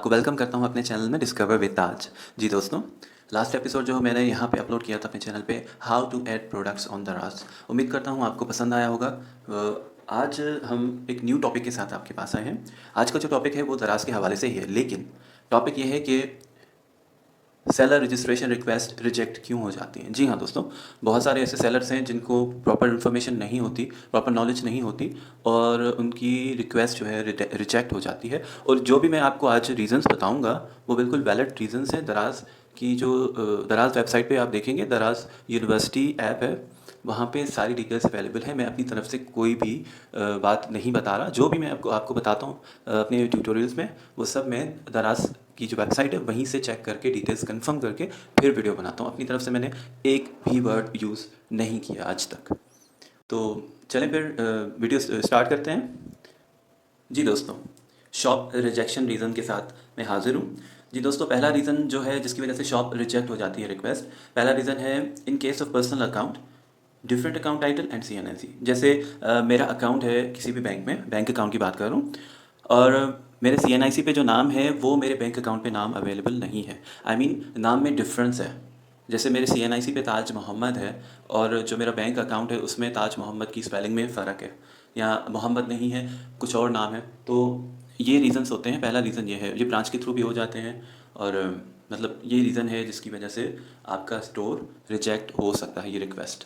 आपको वेलकम करता हूँ अपने चैनल में डिस्कवर विद ताज। जी दोस्तों, लास्ट एपिसोड जो मैंने यहाँ पे अपलोड किया था अपने चैनल पे, how to add products on Daraz. उम्मीद करता हूँ आपको पसंद आया होगा। आज हम एक न्यू टॉपिक के साथ आपके पास आए हैं। आज का जो टॉपिक है वो दराज के हवाले से ही है, लेकिन टॉपिक ये है कि सेलर रजिस्ट्रेशन रिक्वेस्ट रिजेक्ट क्यों हो जाती हैं। जी हाँ दोस्तों, बहुत सारे ऐसे सेलर्स हैं जिनको प्रॉपर इन्फॉर्मेशन नहीं होती, प्रॉपर नॉलेज नहीं होती और उनकी रिक्वेस्ट जो है रिजेक्ट हो जाती है। और जो भी मैं आपको आज रीज़न्स बताऊंगा वो बिल्कुल वैलिड रीज़न्स हैं। दराज की जो दराज वेबसाइट पे आप देखेंगे, दराज यूनिवर्सिटी ऐप है, वहाँ पे सारी डिटेल्स अवेलेबल है। मैं अपनी तरफ से कोई भी बात नहीं बता रहा। जो भी मैं आपको बताता हूँ अपने ट्यूटोरियल्स में, वो सब मैं दराज की जो वेबसाइट है वहीं से चेक करके डिटेल्स कंफर्म करके फिर वीडियो बनाता हूँ। अपनी तरफ से मैंने एक भी वर्ड यूज़ नहीं किया आज तक। तो चलें फिर वीडियो स्टार्ट करते हैं। जी दोस्तों, शॉप रिजेक्शन रीज़न के साथ मैं हाजिर हूँ। जी दोस्तों, पहला रीज़न जो है जिसकी वजह से शॉप रिजेक्ट हो जाती है रिक्वेस्ट, पहला रीज़न है इन case of personal account, different account title and CNIC। जैसे मेरा अकाउंट है किसी भी बैंक में, बैंक अकाउंट की बात कर रहा हूँ, और मेरे CNIC पे जो नाम है वो मेरे बैंक अकाउंट पे नाम अवेलेबल नहीं है। आई मीन नाम में डिफरेंस है। जैसे मेरे CNIC पे ताज मोहम्मद है और जो मेरा बैंक अकाउंट है उसमें ताज मोहम्मद की स्पेलिंग में फ़र्क है, या मोहम्मद नहीं है, कुछ और नाम है। तो ये रीज़न्स होते हैं। पहला रीज़न ये है, ये ब्रांच के थ्रू भी हो जाते हैं और मतलब ये रीज़न है जिसकी वजह से आपका स्टोर रिजेक्ट हो सकता है, ये रिक्वेस्ट।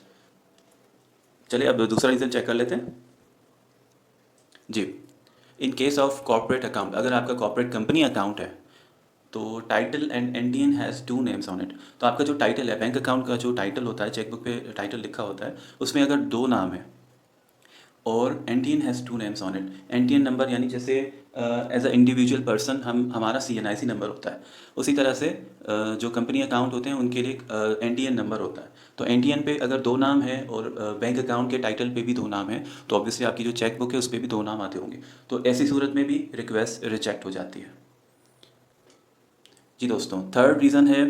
चलिए अब दूसरा रीज़न चेक कर लेते हैं। जी, in case of corporate account, अगर आपका कॉर्पोरेट कंपनी अकाउंट है तो title and Indian has 2 names on it. तो आपका जो टाइटल है, बैंक अकाउंट का जो टाइटल होता है, चेकबुक पे टाइटल लिखा होता है, उसमें अगर 2 नाम है और NTN has 2 names on it. NTN number यानी जैसे एज अ इंडिविजुअल पर्सन हमारा CNIC नंबर होता है, उसी तरह से जो कंपनी अकाउंट होते हैं उनके लिए एनटीएन नंबर होता है। तो एनटीएन पे अगर 2 नाम है और बैंक अकाउंट के टाइटल पे भी 2 नाम है, तो ऑब्वियसली आपकी जो चेक बुक है उस पर भी 2 नाम आते होंगे। तो ऐसी सूरत में भी रिक्वेस्ट रिजेक्ट हो जाती है। जी दोस्तों, थर्ड रीज़न है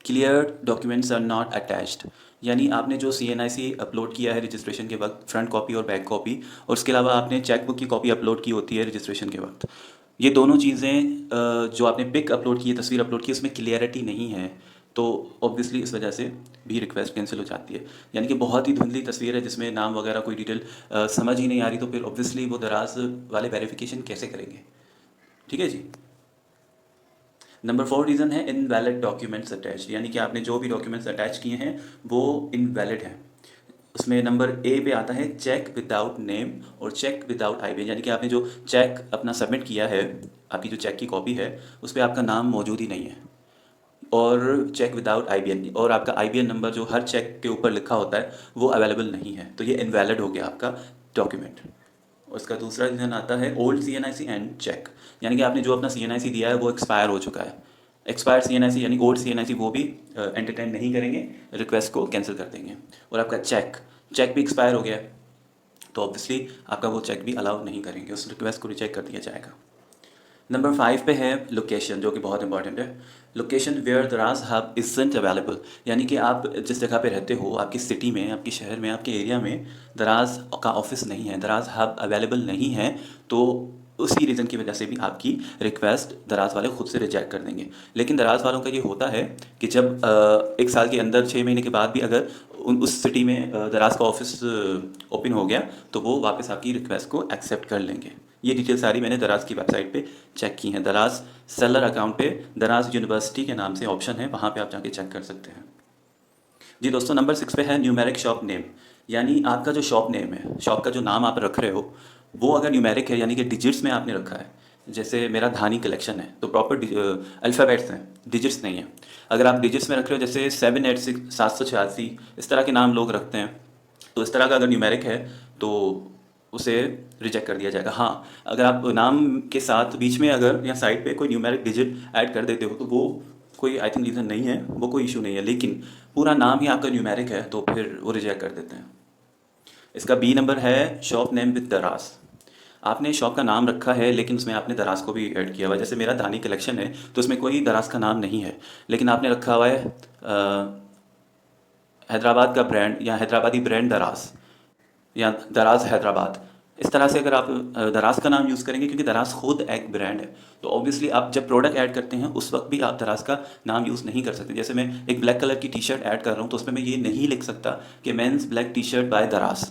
clear documents are not attached. यानी आपने जो CNIC अपलोड किया है रजिस्ट्रेशन के वक्त, फ्रंट कॉपी और बैक कॉपी, और उसके अलावा आपने चेकबुक की कॉपी अपलोड की होती है रजिस्ट्रेशन के वक्त, ये दोनों चीज़ें जो आपने पिक अपलोड की है, तस्वीर अपलोड की है, उसमें क्लियरिटी नहीं है। तो ऑब्वियसली इस वजह से भी रिक्वेस्ट कैंसिल हो जाती है। यानी कि बहुत ही धुंधली तस्वीर है जिसमें नाम वगैरह कोई डिटेल समझ ही नहीं आ रही, तो फिर ऑब्वियसली वो दराज वाले वेरिफिकेशन कैसे करेंगे। ठीक है जी। नंबर 4 रीज़न है इनवैलिड डॉक्यूमेंट्स अटैच। यानी कि आपने जो भी डॉक्यूमेंट्स अटैच किए हैं वो इनवैलिड हैं। उसमें नंबर ए पे आता है चेक विदाउट नेम और चेक विदाउट IBN। यानी कि आपने जो चेक अपना सबमिट किया है, आपकी जो चेक की कॉपी है, उस पर आपका नाम मौजूद ही नहीं है, और चेक विदाउट IBN, और आपका IBN नंबर जो हर चेक के ऊपर लिखा होता है वो अवेलेबल नहीं है। तो ये इनवैलिड हो गया आपका डॉक्यूमेंट। उसका दूसरा रीज़न आता है ओल्ड CNIC एंड चेक। यानी कि आपने जो अपना CNIC दिया है वो एक्सपायर हो चुका है। एक्सपायर CNIC यानी ओल्ड CNIC वो भी एंटरटेन नहीं करेंगे, रिक्वेस्ट को कैंसिल कर देंगे। और आपका चेक चेक भी एक्सपायर हो गया है, तो ऑब्वियसली आपका वो चेक भी अलाउ नहीं करेंगे, उस रिक्वेस्ट को रिजेक्ट कर दिया जाएगा। नंबर 5 पे है लोकेशन, जो कि बहुत इंपॉर्टेंट है। लोकेशन वेयर दराज हब इज़न्ट अवेलेबल। यानी कि आप जिस जगह पे रहते हो, आपकी सिटी में, आपके शहर में, आपके एरिया में दराज का ऑफिस नहीं है, दराज हब अवेलेबल नहीं है, तो उसी रीज़न की वजह से भी आपकी रिक्वेस्ट दराज वाले खुद से रिजेक्ट कर देंगे। लेकिन दराज वालों का ये होता है कि जब 1 साल के अंदर 6 महीने के बाद भी अगर उस सिटी में दराज का ऑफिस ओपन हो गया, तो वो वापस आपकी रिक्वेस्ट को एक्सेप्ट कर लेंगे। ये डिटेल सारी मैंने दराज की वेबसाइट पे चेक की हैं। दराज सेलर अकाउंट पे दराज यूनिवर्सिटी के नाम से ऑप्शन है, वहाँ पे आप जाके चेक कर सकते हैं। जी दोस्तों, नंबर 6 पे है न्यूमेरिक शॉप नेम। यानी आपका जो शॉप नेम है, शॉप का जो नाम आप रख रहे हो, वो अगर न्यूमेरिक है यानी कि डिजिट्स में आपने रखा है, जैसे मेरा धानी कलेक्शन है तो प्रॉपर अल्फ़ाबेट्स हैं, डिजिट्स नहीं है। अगर आप डिजिट्स में रख रहे हो, जैसे 786 786, इस तरह के नाम लोग रखते हैं, तो इस तरह का अगर न्यूमेरिक है तो उसे रिजेक्ट कर दिया जाएगा। हाँ, अगर आप नाम के साथ बीच में अगर या साइड पे कोई न्यूमेरिक डिजिट ऐड कर देते हो तो वो कोई आई थिंक रीज़न नहीं है, वो कोई इशू नहीं है। लेकिन पूरा नाम ही आपका न्यूमेरिक है तो फिर वो रिजेक्ट कर देते हैं। इसका बी नंबर है शॉप नेम विद दराज। आपने शॉप का नाम रखा है लेकिन उसमें आपने दराज को भी ऐड किया हुआ है। जैसे मेरा दानी कलेक्शन है तो उसमें कोई दराज का नाम नहीं है, लेकिन आपने रखा हुआ है हैदराबाद का ब्रांड या हैदराबादी ब्रांड दराज, या दराज हैदराबाद। इस तरह से अगर आप दराज़ का नाम यूज़ करेंगे, क्योंकि दराज़ खुद एक ब्रांड है, तो ऑब्वियसली आप जब प्रोडक्ट ऐड करते हैं उस वक्त भी आप दराज़ का नाम यूज़ नहीं कर सकते। जैसे मैं एक ब्लैक कलर की टी शर्ट ऐड कर रहा हूँ तो उसमें मैं ये नहीं लिख सकता कि men's black T shirt buy Daraz.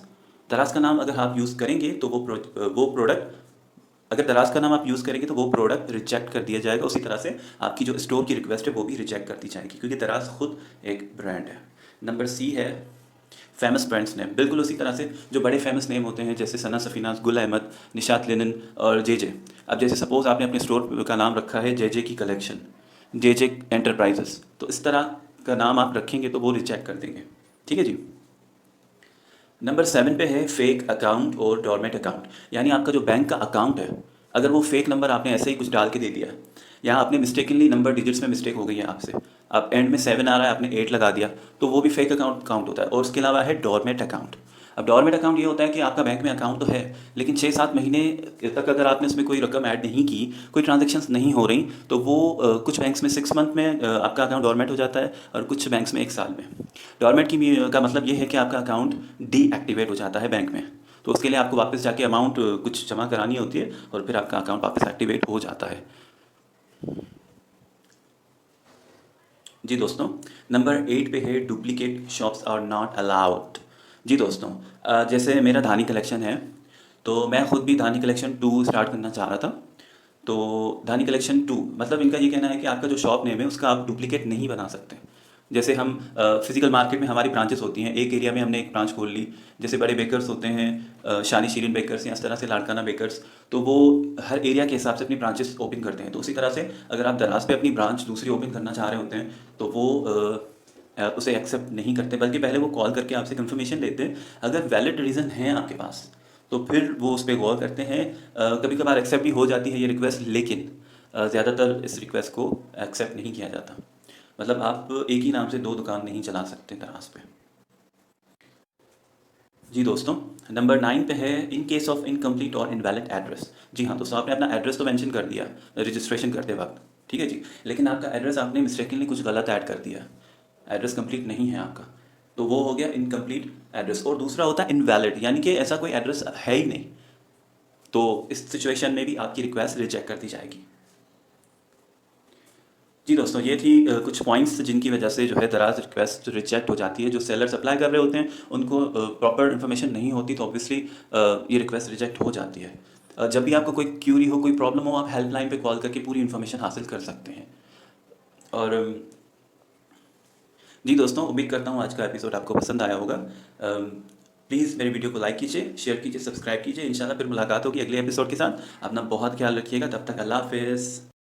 Daraz का नाम अगर आप यूज़ करेंगे तो वो प्रोडक्ट, अगर दराज़ का नाम आप यूज़ करेंगे तो वो प्रोडक्ट रिजेक्ट कर दिया जाएगा। उसी तरह से आपकी जो स्टोर की रिक्वेस्ट है वो भी रिजेक्ट कर दी जाएगी, क्योंकि दराज़ खुद एक ब्रांड है। नंबर सी है फेमस ब्रांड्स नेम। बिल्कुल उसी तरह से जो बड़े फेमस नेम होते हैं, जैसे सना सफ़ीनाज़, गुल अहमद, निशात लिनन और जे। अब जैसे सपोज़ आपने अपने स्टोर का नाम रखा है जे की कलेक्शन, जे एंटरप्राइजेस, तो इस तरह का नाम आप रखेंगे तो वो रिजेक्ट कर देंगे। ठीक है जी। नंबर 7 पे है फेक अकाउंट और डोरमेट अकाउंट। यानी आपका जो बैंक का अकाउंट है, अगर वो फेक नंबर आपने ऐसे ही कुछ डाल के दे दिया, या आपने मिस्टेकनली नंबर डिजिट्स में मिस्टेक हो गई है आपसे, आप एंड में 7 आ रहा है, आपने 8 लगा दिया, तो वो भी फेक अकाउंट काउंट होता है। और उसके अलावा है डोरमेट अकाउंट। अब डोरमेट अकाउंट ये होता है कि आपका बैंक में अकाउंट तो है, लेकिन 6-7 महीने तक अगर आपने उसमें कोई रकम ऐड नहीं की, कोई ट्रांजेक्शन्स नहीं हो रही, तो वो कुछ बैंक्स में 6 मंथ में आपका अकाउंट डोरमेट हो जाता है, और कुछ बैंक्स में 1 साल में। डोरमेट का मतलब ये है कि आपका अकाउंट डीएक्टिवेट हो जाता है बैंक में, तो उसके लिए आपको वापस जाके अमाउंट कुछ जमा करानी होती है, और फिर आपका अकाउंट वापस एक्टिवेट हो जाता है। जी दोस्तों, नंबर 8 पे है duplicate shops are not allowed. जी दोस्तों, जैसे मेरा धानी कलेक्शन है, तो मैं ख़ुद भी धानी कलेक्शन 2 स्टार्ट करना चाह रहा था। तो धानी कलेक्शन 2 मतलब इनका ये कहना है कि आपका जो शॉप नेम है उसका आप डुप्लीकेट नहीं बना सकते। जैसे हम फिजिकल मार्केट में हमारी ब्रांचेस होती हैं, एक एरिया में हमने एक ब्रांच खोल ली, जैसे बड़े बेकर्स होते हैं, शानी शीरीन बेकर्स या इस तरह से लाड़काना बेकर्स, तो वो हर एरिया के हिसाब से अपनी ब्रांचेस ओपन करते हैं। तो उसी तरह से अगर आप दराज पे अपनी ब्रांच दूसरी ओपन करना चाह रहे होते हैं, तो वो उसे एक्सेप्ट नहीं करते, बल्कि पहले वो कॉल करके आपसे कंफर्मेशन लेते हैं। अगर वैलिड रीज़न है आपके पास तो फिर वो उस पर गौर करते हैं। कभी कभार एक्सेप्ट भी हो जाती है ये रिक्वेस्ट, लेकिन ज़्यादातर इस रिक्वेस्ट को एक्सेप्ट नहीं किया जाता। मतलब आप एक ही नाम से 2 दुकान नहीं चला सकते दराज पे। जी दोस्तों, नंबर 9 पे है इन केस ऑफ इनकम्प्लीट और इनवैलिड एड्रेस। जी हाँ दोस्तों, आपने अपना एड्रेस तो मेंशन कर दिया रजिस्ट्रेशन करते वक्त, ठीक है जी, लेकिन आपका एड्रेस आपने मिस्टेकनली कुछ गलत ऐड कर दिया, एड्रेस कंप्लीट नहीं है आपका, तो वो हो गया इनकम्प्लीट एड्रेस। और दूसरा होता है इनवैलिड, यानी कि ऐसा कोई एड्रेस है ही नहीं, तो इस सिचुएशन में भी आपकी रिक्वेस्ट रिजेक्ट कर दी जाएगी। जी दोस्तों, ये थी कुछ पॉइंट्स जिनकी वजह से जो है दराज रिक्वेस्ट रिजेक्ट हो जाती है। जो सेलर सप्लाई कर रहे होते हैं उनको प्रॉपर इन्फॉर्मेशन नहीं होती, तो ऑब्वियसली ये रिक्वेस्ट रिजेक्ट हो जाती है। जब भी आपको कोई क्यूरी हो, कोई प्रॉब्लम हो, आप हेल्पलाइन पे कॉल करके पूरी इन्फॉर्मेशन हासिल कर सकते हैं। और जी दोस्तों, उम्मीद करता हूँ आज का एपिसोड आपको पसंद आया होगा। प्लीज़ मेरी वीडियो को लाइक कीजिए, शेयर कीजिए, सब्सक्राइब कीजिए। इंशाल्लाह फिर मुलाकात होगी अगले एपिसोड के साथ। अपना बहुत ख्याल रखिएगा, तब तक अल्लाह हाफिज़।